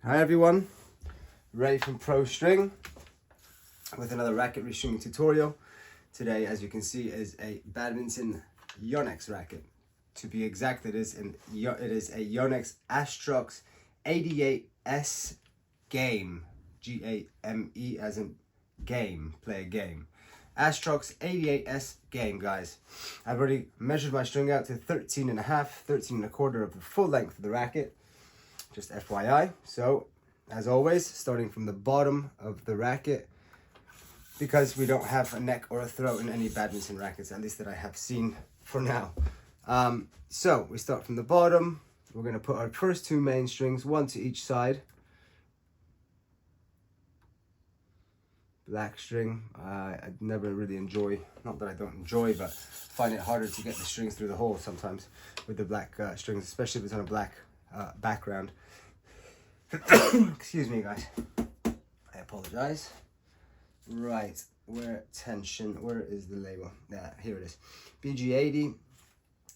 Hi everyone, Ray from Pro String with another racket restringing tutorial. Today, as you can see, is a badminton Yonex racket. To be exact, it is a Yonex Astrox 88S Game, G-A-M-E as in game, play a game. Astrox 88S Game, guys. I've already measured my string out to 13 and a quarter of the full length of the racket. Just FYI. So, as always, starting from the bottom of the racket, because we don't have a neck or a throat in any badminton rackets, at least that I have seen for now. So, we start from the bottom. We're going to put our first two main strings, one to each side. Black string. I never really enjoy, not that I don't enjoy, but find it harder to get the strings through the hole sometimes with the black strings, especially if it's on a black background. Excuse me, guys. I apologize. Right, where is the label? Yeah, here it is. BG80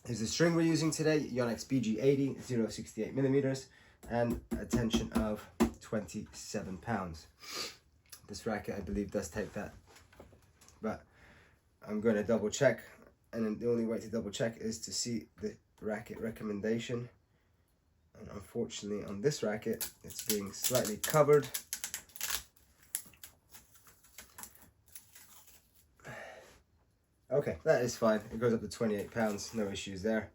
is the string we're using today. Yonex BG80, 0.68 millimeters, and a tension of 27 pounds. This racket, I believe, does take that, but I'm going to double check, and then the only way to double check is to see the racket recommendation. And unfortunately, on this racket, it's being slightly covered. Okay, that is fine. It goes up to 28 pounds, no issues there.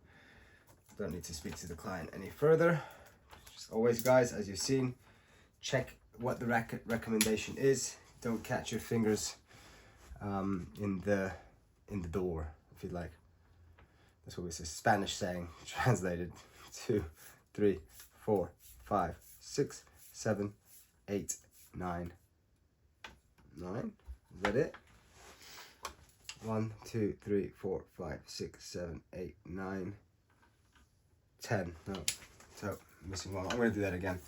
Don't need to speak to the client any further. Just always, guys, as you've seen, check what the racket recommendation is. Don't catch your fingers in the door, if you'd like. That's what it's a Spanish saying, translated. 2, 3, 4, 5, 6, 7, 8, 9. 9? Is that it? 1, 2, 3, 4, 5, 6, 7, 8, 9, 10. No. So, missing one. I'm going to do that again.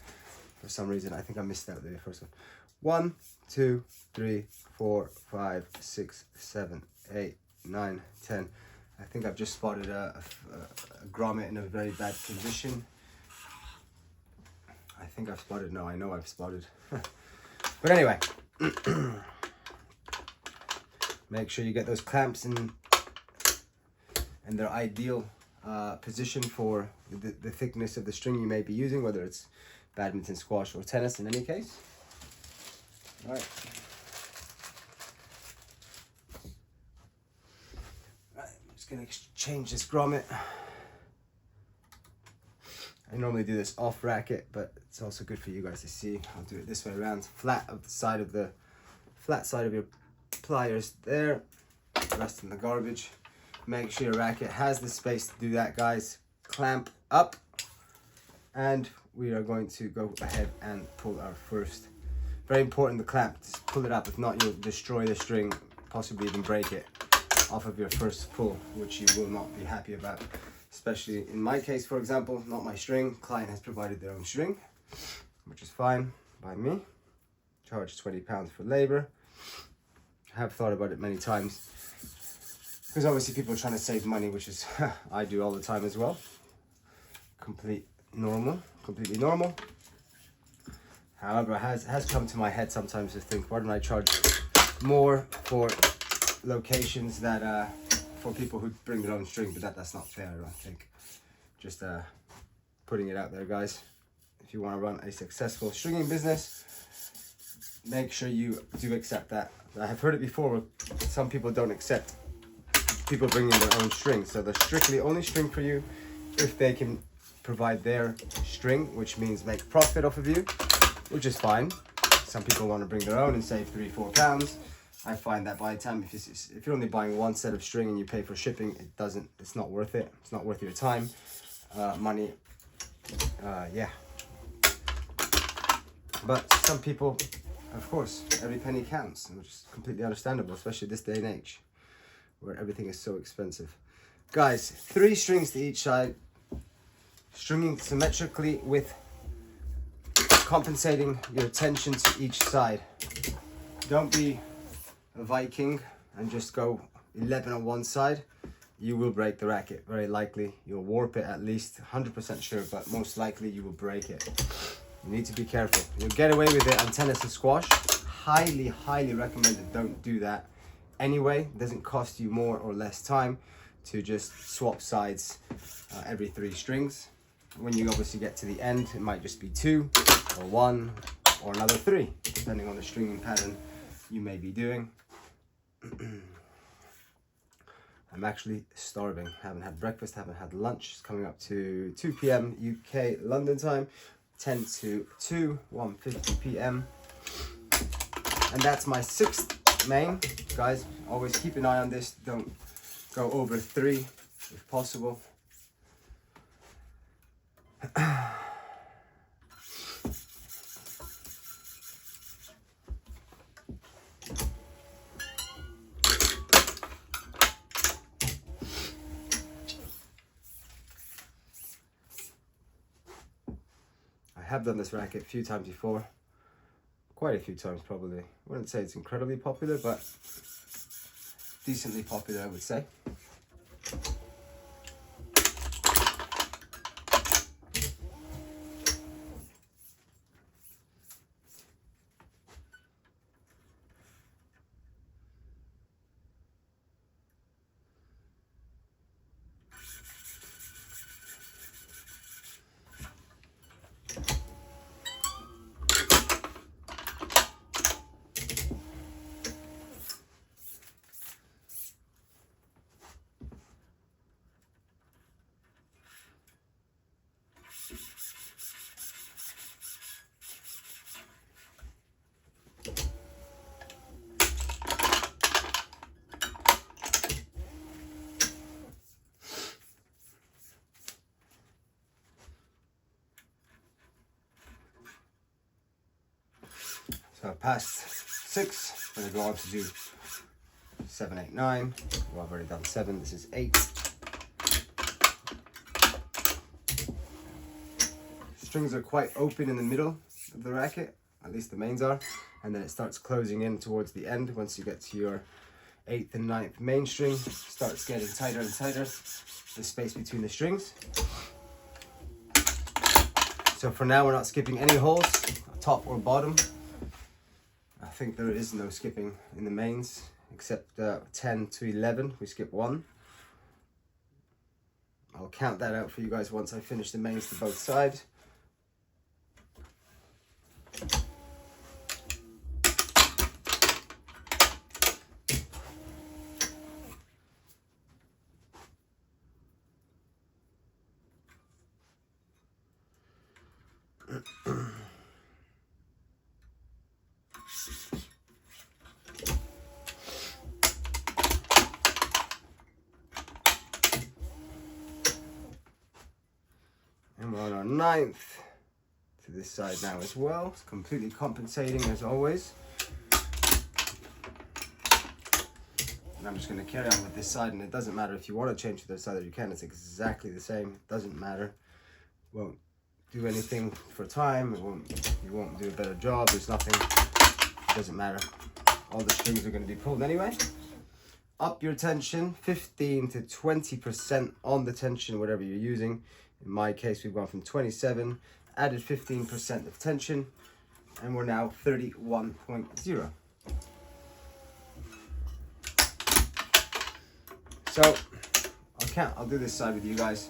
For some reason, I think I missed out the first one. 1, 2, 3, 4, 5, 6, 7, 8, 9, 10. I think I've just spotted a grommet in a very bad condition. I think I've spotted. No, I know I've spotted. But anyway, make sure you get those clamps in their ideal position for the thickness of the string you may be using, whether it's badminton, squash, or tennis in any case. All right. I'm just going to change this grommet. I normally do this off racket, but it's also good for you guys to see. I'll do it this way around, flat side of your pliers there, rest in the garbage. Make sure your racket has the space to do that, guys. Clamp up, and we are going to go ahead and pull our first. Very important, the clamp, just pull it up. If not, you'll destroy the string, possibly even break it off of your first pull, which you will not be happy about. Especially in my case, for example, not my string. Client has provided their own string, which is fine by me. Charge 20 pounds for labor. I have thought about it many times, because obviously people are trying to save money, which is I do all the time as well. Completely normal. However, it has come to my head sometimes to think, why don't I charge more for locations that for people who bring their own string? But that's not fair, I think. Just putting it out there, guys. If you want to run a successful stringing business, make sure you do accept that. I have heard it before where some people don't accept people bringing their own string. So they're strictly only string for you if they can provide their string, which means make profit off of you, which is fine. Some people want to bring their own and save 3-4 pounds. I find that by the time, if you're only buying one set of string and you pay for shipping, it's not worth it. It's not worth your time, money. Yeah. But some people, of course, every penny counts, which is completely understandable, especially this day and age where everything is so expensive. Guys, 3 strings to each side, stringing symmetrically with compensating your tension to each side. Don't be a Viking and just go 11 on one side. You will break the racket, very likely. You'll warp it at least, 100% sure, but most likely you will break it. You need to be careful. You'll get away with it on tennis and squash. Highly, highly recommended. Don't do that. Anyway, it doesn't cost you more or less time to just swap sides every 3 strings. When you obviously get to the end, it might just be 2 or 1 or another 3, depending on the stringing pattern you may be doing. I'm actually starving. Haven't had breakfast, haven't had lunch. It's coming up to 2 p.m. UK London time, 10 to 2, 1:50 p.m. And that's my 6th main. Guys, always keep an eye on this. Don't go over 3 if possible. I have done this racket a few times before. Quite a few times probably. I wouldn't say it's incredibly popular, but decently popular, I would say. So past 6, I'm going to go on to do 7, 8, 9. Well, I've already done 7, this is 8. Strings are quite open in the middle of the racket, at least the mains are, and then it starts closing in towards the end. Once you get to your 8th and 9th main string, it starts getting tighter and tighter, the space between the strings. So for now, we're not skipping any holes, top or bottom. I think there is no skipping in the mains, except 10 to 11, we skip 1. I'll count that out for you guys once I finish the mains to both sides. And we're on our 9th to this side now as well. It's completely compensating as always. And I'm just going to carry on with this side, and it doesn't matter if you want to change to the side that you can. It's exactly the same. It doesn't matter. Won't do anything for time. You won't do a better job. There's nothing. It doesn't matter. All the strings are going to be pulled anyway. Up your tension 15 to 20% on the tension, whatever you're using. In my case, we've gone from 27, added 15% of tension, and we're now 31.0. So I'll do this side with you guys.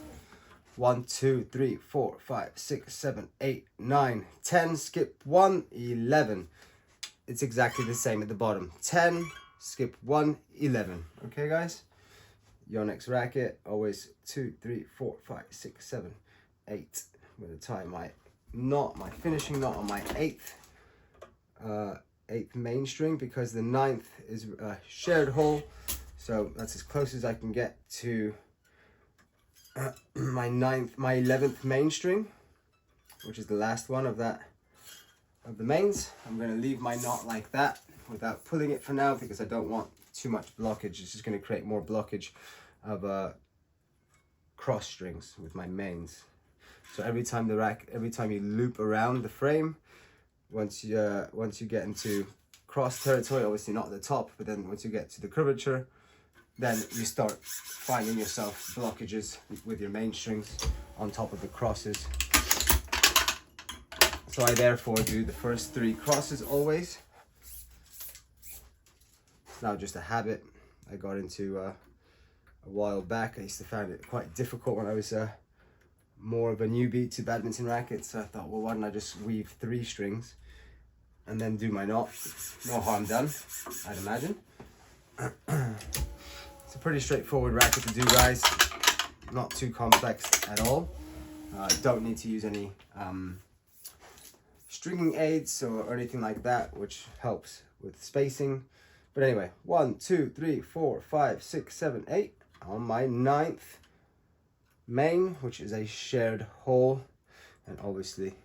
1, 2, 3, 4, 5, 6, 7, 8, 9, 10, skip 1, 11. It's exactly the same at the bottom. 10, skip 1, 11. Okay, guys? Yonex racket, always 2, 3, 4, 5, 6, 7, 8. I'm going to tie my finishing knot on my 8th main string, because the 9th is a shared hole. So that's as close as I can get to my 11th main string, which is the last one of the mains. I'm going to leave my knot like that without pulling it for now, because I don't want too much blockage. It's just going to create more blockage of cross strings with my mains. So every time you loop around the frame, once you get into cross territory, obviously not at the top, but then once you get to the curvature, then you start finding yourself blockages with your main strings on top of the crosses. So I therefore do the first 3 crosses always. It's now just a habit I got into a while back. I used to find it quite difficult when I was more of a newbie to badminton rackets. So I thought, well, why don't I just weave 3 strings and then do my knot? No harm done, I'd imagine. It's a pretty straightforward racket to do, guys. Not too complex at all. Don't need to use any stringing aids or anything like that, which helps with spacing. But anyway, 1, 2, 3, 4, 5, 6, 7, 8 on my 9th main, which is a shared hole. And obviously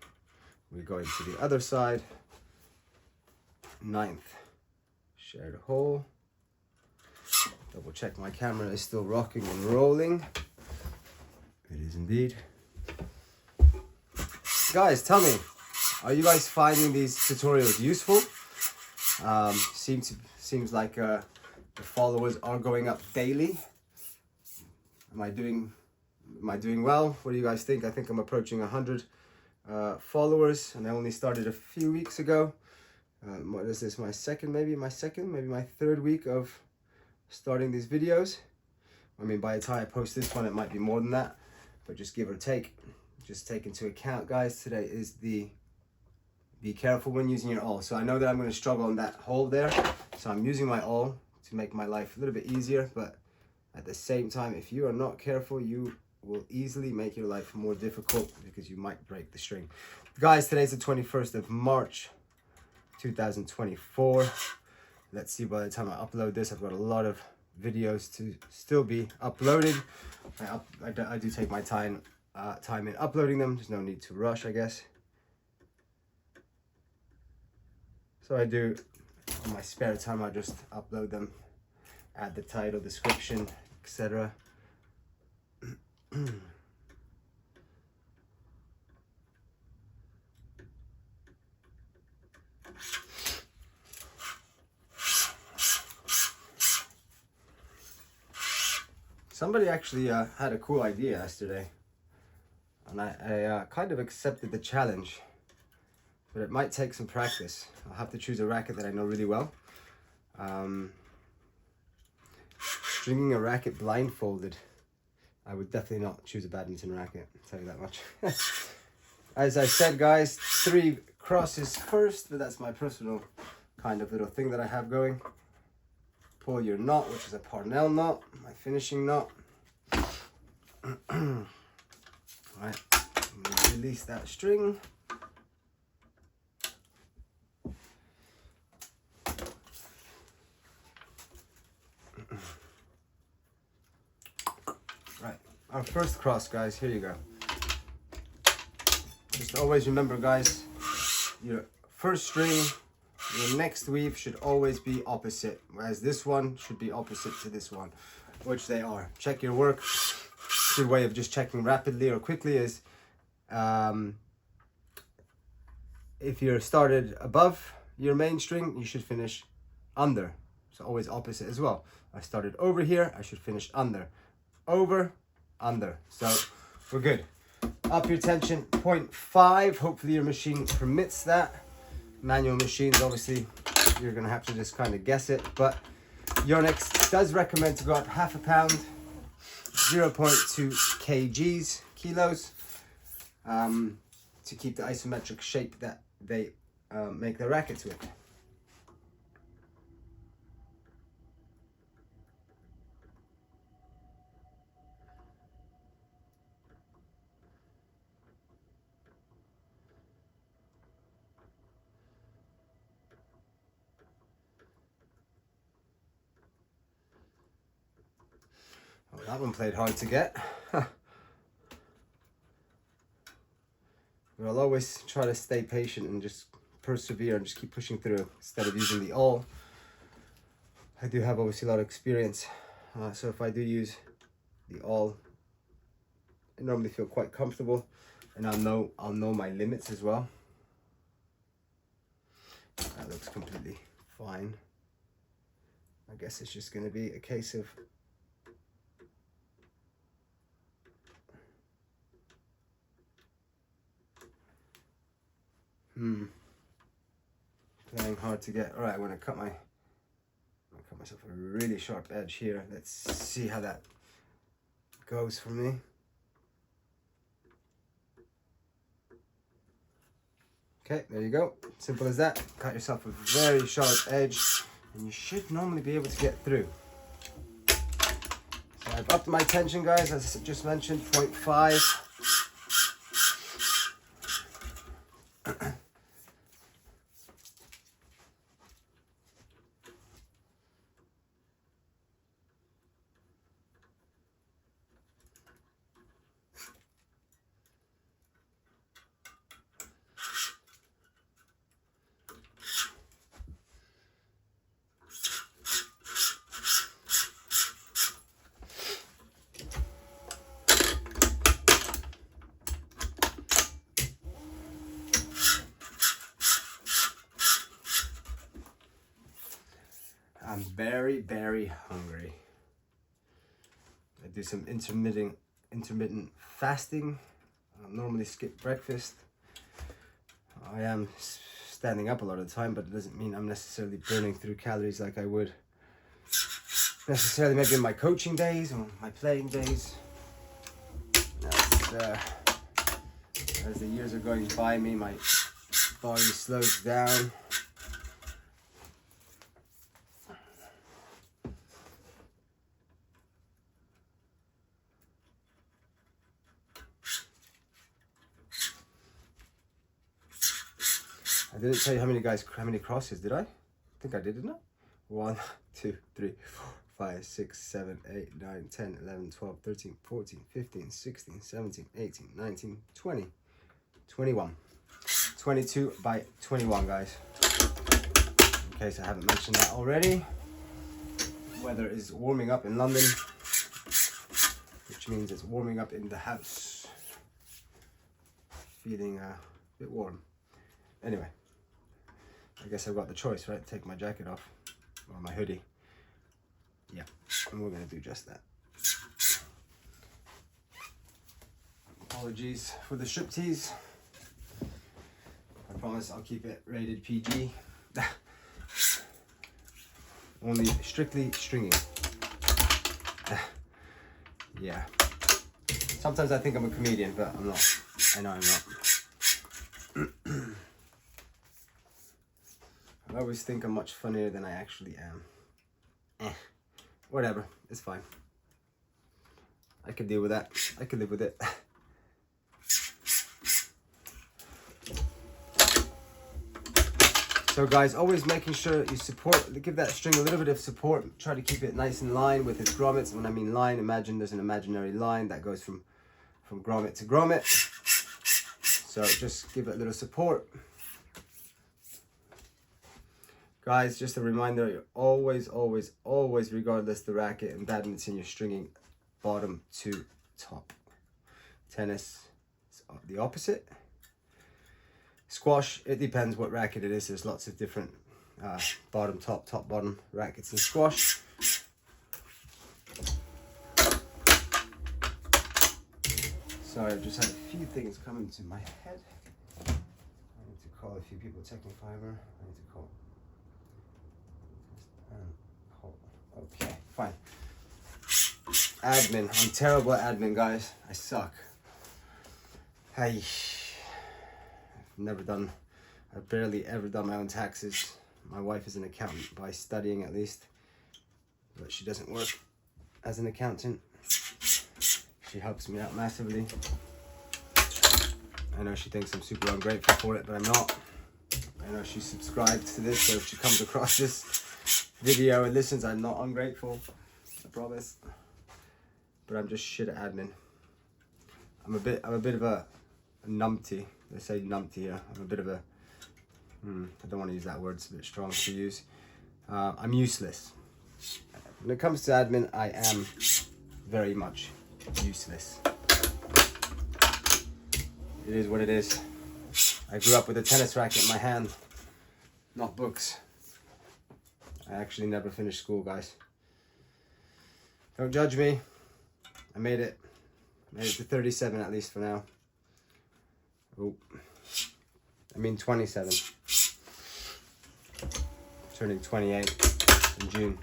we're going to the other side. 9th shared hole. Double check my camera is still rocking and rolling. It is indeed. Guys, tell me, are you guys finding these tutorials useful? Seems like the followers are going up daily. Am I doing well? What do you guys think? I think I'm approaching 100 followers, and I only started a few weeks ago. What is this? Maybe my 3rd week of starting these videos. I mean, by the time I post this one, it might be more than that, but just give or take. Just take into account, guys, today is the be careful when using your awl. So I know that I'm going to struggle on that hole there, so I'm using my awl to make my life a little bit easier, but at the same time, if you are not careful, you will easily make your life more difficult because you might break the string. Guys, today's the 21st of March 2024. Let's see, by the time I upload this, I've got a lot of videos to still be uploaded. I do take my time in uploading them. There's no need to rush, I guess. So I do, in my spare time, I just upload them, add the title, description, etc. Somebody actually had a cool idea yesterday, and I kind of accepted the challenge, but it might take some practice. I'll have to choose a racket that I know really well. Stringing a racket blindfolded, I would definitely not choose a badminton racket, I'll tell you that much. As I said, guys, 3 crosses first, but that's my personal kind of little thing that I have going. Pull your knot, which is a Parnell knot, my finishing knot. Right, release that string. Right, our first cross, guys, here you go. Just always remember, guys, your first string, your next weave should always be opposite, whereas this one should be opposite to this one, which they are. Check your work. A good way of just checking rapidly or quickly is if you're started above your main string, you should finish under. So always opposite as well. I started over here, I should finish under. Over, under. So we're good. Up your tension 0.5. Hopefully your machine permits that. Manual machines, obviously, you're gonna have to just kind of guess it, but Yonex does recommend to go up half a pound, 0.2 kilos, to keep the isometric shape that they make the rackets with. Oh, that one played hard to get. But I'll always try to stay patient and just persevere and just keep pushing through instead of using the awl. I do have obviously a lot of experience, so if I do use the awl, I normally feel quite comfortable, and I'll know my limits as well. That looks completely fine. I guess it's just going to be a case of Playing hard to get. All right, I'm gonna cut myself a really sharp edge here. Let's see how that goes for me. Okay, there you go. Simple as that. Cut yourself a very sharp edge, and you should normally be able to get through. So I've upped my tension, guys, as I just mentioned, 0.5. I'm very, very hungry. I do some intermittent fasting. I normally skip breakfast. I am standing up a lot of the time, but it doesn't mean I'm necessarily burning through calories like I would necessarily maybe in my coaching days or my playing days. As the years are going by me, my body slows down. I didn't tell you how many crosses, did I? I think I did, didn't I? 1, 2, 3, 4, 5, 6, 7, 8, 9, 10, 11, 12, 13, 14, 15, 16, 17, 18, 19, 20, 21. 22 by 21, guys. In case I haven't mentioned that already. Weather is warming up in London, which means it's warming up in the house. Feeling a bit warm. Anyway, I guess I've got the choice, right? Take my jacket off, or my hoodie. Yeah, and we're gonna do just that. Apologies for the striptease. I promise I'll keep it rated PG. Only strictly stringing. Yeah. Sometimes I think I'm a comedian, but I'm not. I know I'm not. I always think I'm much funnier than I actually am. Whatever, it's fine. I can deal with that. I can live with it. So guys, always making sure you give that string a little bit of support. Try to keep it nice and line with its grommets. When I mean line, imagine there's an imaginary line that goes from grommet to grommet. So just give it a little support. Guys, just a reminder, you're always, regardless the racket in badminton, you're stringing bottom to top. Tennis is the opposite. Squash, it depends what racket it is. There's lots of different bottom, top, top, bottom rackets in squash. Sorry, I've just had a few things come into my head. I need to call a few people, Technifiber. I need to call. Okay, fine. Admin. I'm terrible at admin, guys. I suck. I've barely ever done my own taxes. My wife is an accountant by studying at least, but she doesn't work as an accountant. She helps me out massively. I know she thinks I'm super ungrateful for it, but I'm not. I know she subscribed to this, so if she comes across this video and listens, I'm not ungrateful, I promise. But I'm just shit at admin. I'm a bit of a numpty. They say numpty here. I'm a bit of a I don't want to use that word, it's a bit strong to use. I'm useless. When it comes to admin, I am very much useless. It is what it is. I grew up with a tennis racket in my hand, not books. I actually never finished school, guys. Don't judge me. I made it. Made it to 37 at least for now. Oh. I mean 27. Turning 28 in June.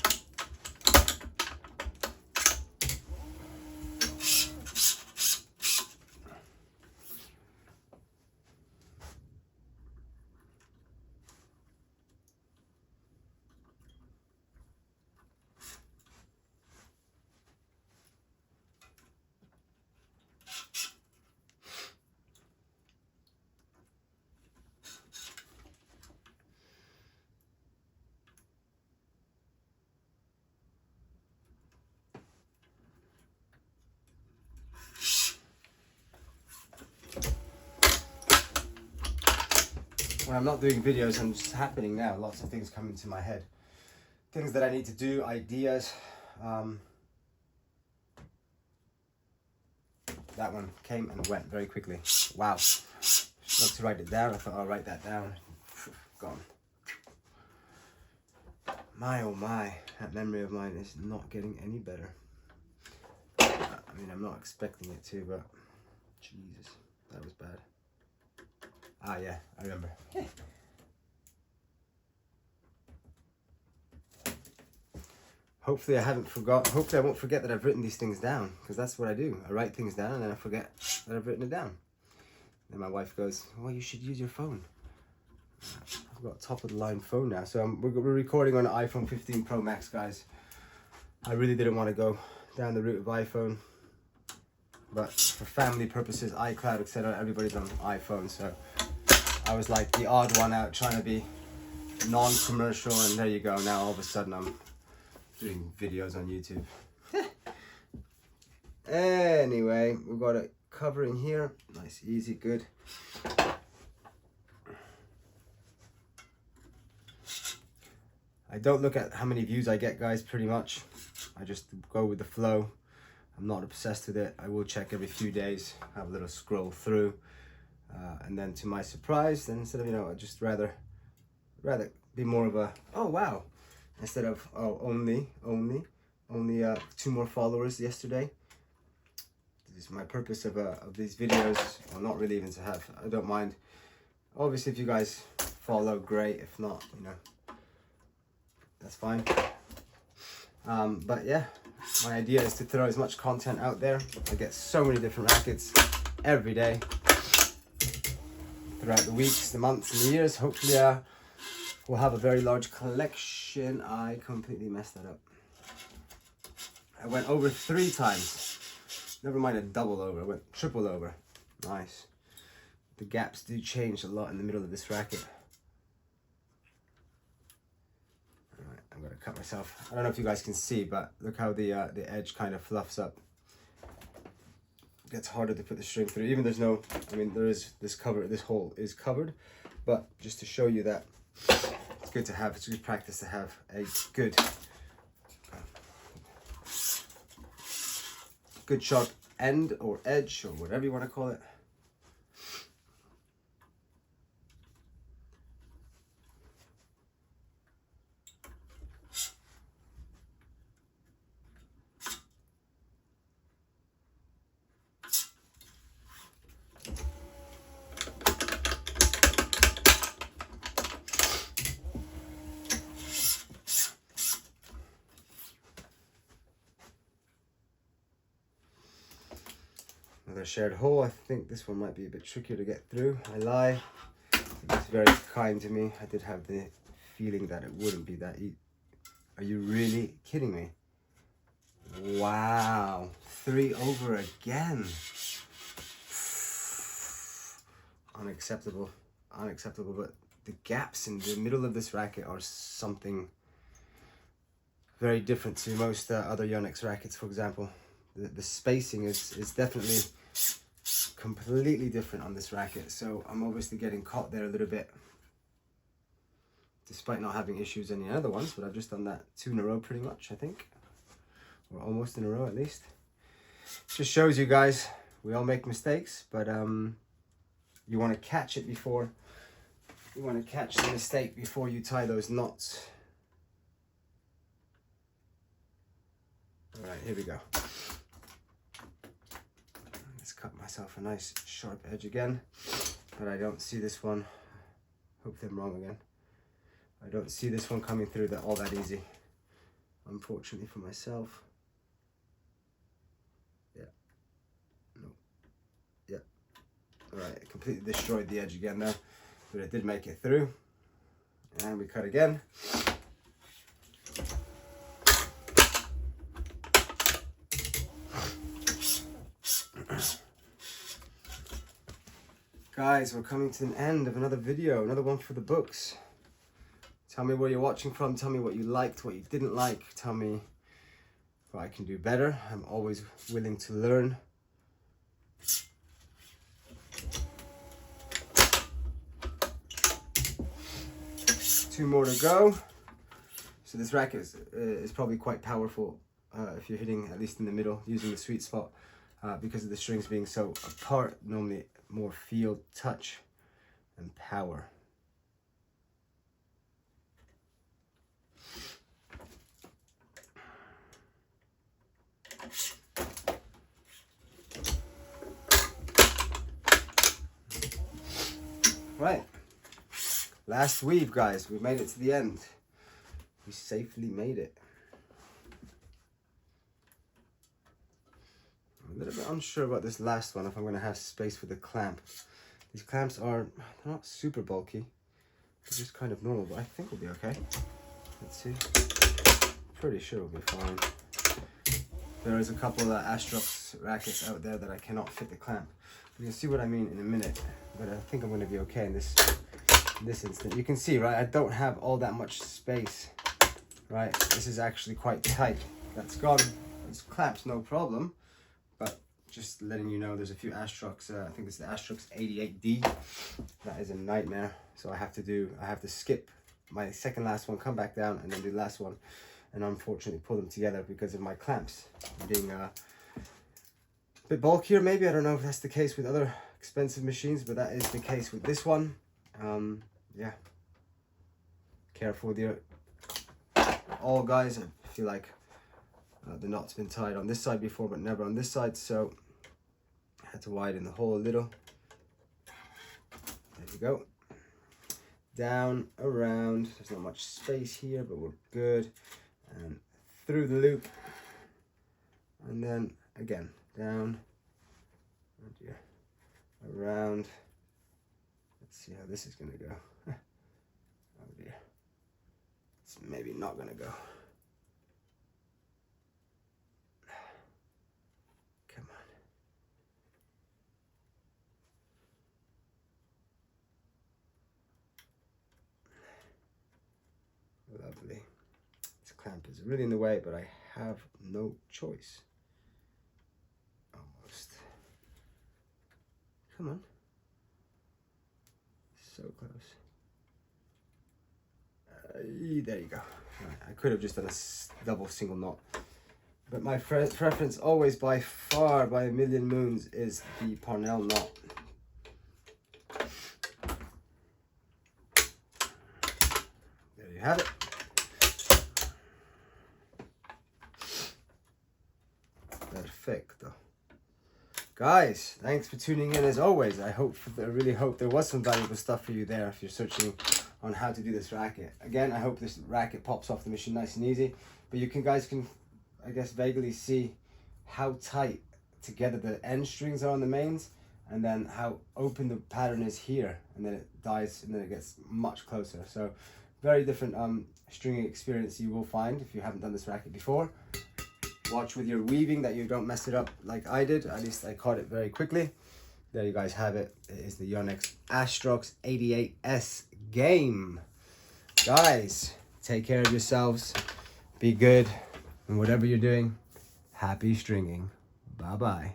When I'm not doing videos, I'm just happening now. Lots of things come into my head. Things that I need to do, ideas. That one came and went very quickly. Wow. Not to write it down. I thought I'll write that down. Gone. My oh my, that memory of mine is not getting any better. I mean, I'm not expecting it to, but Jesus, that was bad. Ah, yeah, I remember. Hopefully I haven't forgot. Hopefully I won't forget that I've written these things down, because that's what I do. I write things down and then I forget that I've written it down. Then my wife goes, "Well, you should use your phone." I've got a top of the line phone now, so we're recording on an iPhone 15 Pro Max, guys. I really didn't want to go down the route of iPhone, but for family purposes, iCloud, etc., everybody's on iPhone, so I was like the odd one out trying to be non-commercial, and there you go. Now all of a sudden I'm doing videos on YouTube. Anyway, we've got it covering here. Nice, easy, good. I don't look at how many views I get, guys, pretty much. I just go with the flow. I'm not obsessed with it. I will check every few days, have a little scroll through. And then to my surprise, then instead of, you know, I'd just rather be more of a, oh wow, instead of, oh, only 2 more followers yesterday. This is my purpose of these videos, well, not really even to have, I don't mind. Obviously, if you guys follow, great. If not, you know, that's fine. But yeah, my idea is to throw as much content out there. I get so many different rackets every day throughout the weeks, the months, and the years. Hopefully we'll have a very large collection. I completely messed that up. I went over 3 times. Never mind a double over, I went triple over. Nice. The gaps do change a lot in the middle of this racket. Alright, I'm gonna cut myself. I don't know if you guys can see, but look how the edge kind of fluffs up. It gets harder to put the string through. Even there's no, I mean, there is this cover, this hole is covered, but just to show you that it's good to have, it's good practice to have a good sharp end or edge or whatever you want to call it. Another shared hole. I think this one might be a bit trickier to get through. I lie. It's very kind to me. I did have the feeling that it wouldn't be that easy. Are you really kidding me? Wow. 3 over again. Unacceptable. Unacceptable. But the gaps in the middle of this racket are something very different to most other Yonex rackets, for example. The spacing is definitely completely different on this racket, so I'm obviously getting caught there a little bit, despite not having issues in any other ones. But I've just done that 2 in a row pretty much, I think, or almost in a row at least. Just shows you guys, we all make mistakes, but you want to catch it before, you want to catch the mistake before you tie those knots. All right, here we go. Cut myself a nice sharp edge again, but I don't see this one. Hopefully I'm wrong again. I don't see this one coming through all that easy, unfortunately for myself. Yeah. No. Yeah. All right, it completely destroyed the edge again there, but it did make it through. And we cut again. Guys, we're coming to an end of another video, another one for the books. Tell me where you're watching from, tell me what you liked, what you didn't like, tell me what I can do better. I'm always willing to learn. Two more to go. So this racket is probably quite powerful if you're hitting at least in the middle, using the sweet spot, because of the strings being so apart. Normally more feel, touch, and power. Right, last weave, guys. We made it to the end. We safely made it. I'm a little bit unsure about this last one, if I'm going to have space for the clamp. These clamps are not super bulky. They're just kind of normal, but I think we'll be okay. Let's see. Pretty sure we'll be fine. There is a couple of Astrox rackets out there that I cannot fit the clamp. You'll see what I mean in a minute, but I think I'm going to be okay in this instant. You can see, right, I don't have all that much space, right? This is actually quite tight. That's gone. This clamp's no problem. Just letting you know, there's a few Astrox, I think it's the Astrox 88D. That is a nightmare. So I have to skip my second last one, come back down, and then do the last one. And unfortunately pull them together because of my clamps being a bit bulkier. Maybe, I don't know if that's the case with other expensive machines, but that is the case with this one. Yeah. Careful with your all, guys. I feel like the knot's been tied on this side before, but never on this side, so I had to widen the hole a little. There we go. Down, around. There's not much space here, but we're good. And through the loop. And then again, down. Oh dear. Around. Let's see how this is going to go. Oh dear. It's maybe not going to go. Lovely. This clamp is really in the way, but I have no choice. Almost. Come on. So close. There you go. Right, I could have just done a double single knot. But my preference always, by far, by a million moons, is the Parnell knot. There you have it. Perfecto. Guys, thanks for tuning in as always. I really hope there was some valuable stuff for you there if you're searching on how to do this racket. Again, I hope this racket pops off the machine nice and easy. But you guys can, I guess, vaguely see how tight together the end strings are on the mains, and then how open the pattern is here, and then it dies, and then it gets much closer. So very different stringing experience you will find if you haven't done this racket before. Watch with your weaving that you don't mess it up like I did. At least I caught it very quickly. There you guys have it. It is the Yonex Astrox 88S game. Guys, take care of yourselves. Be good. And whatever you're doing, happy stringing. Bye-bye.